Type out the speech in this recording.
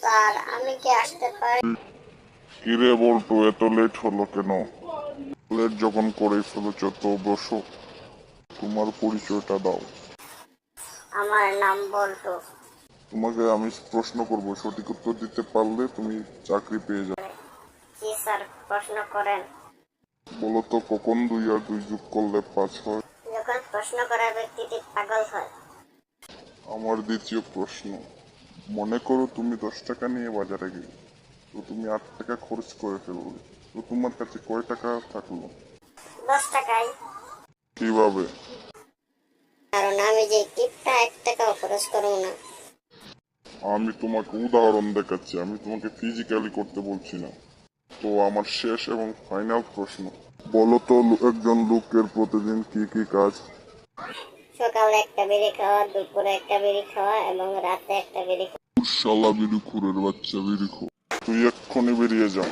Sir, আমি কি আসতে পারি? কিরে বল্টু, এত লেট হলো কেন? লেট যখন করে ফেলেছ তো বসো, তোমার পরিচয়টা দাও। আমার নাম বল্টু। তোমাকে আমি প্রশ্ন করব, সঠিক উত্তর দিতে পারলে তুমি চাকরি পেয়ে যাবে। জি স্যার, প্রশ্ন করেন। বলো তো, কখন 2 আর 2 যোগ করলে 5 হয়? যখন প্রশ্ন করা ব্যক্তিটি পাগল হয়। আমার দ্বিতীয় প্রশ্ন, মনে করো তুমি 10 টাকা নিয়ে বাজারে গেলে, তো তুমি 8 টাকা খরচ করে ফেললে, তো তোমার কাছে কয় টাকা থাকলো? 10 টাকায়। কিভাবে? কারণ আমি যে টিপটা 1 টাকাও খরচ করবো না। আমি তোমাকে উদাহরণ দেখাচ্ছি, আমি তোমাকে ফিজিক্যালি করতে বলছি না। তো আমার শেষ এবং ফাইনাল প্রশ্ন, বলো তো একজন লোকের প্রতিদিন কি কি কাজ? সকালে একটা বিড়ি খাওয়া, দুপুরে একটা বিড়ি খাওয়া এবং রাতে একটা বিড়ি খাওয়া। শালা বিড়িখোরের বাচ্চা বিড়িখোর, তুই এক্ষুনি বেরিয়ে যা।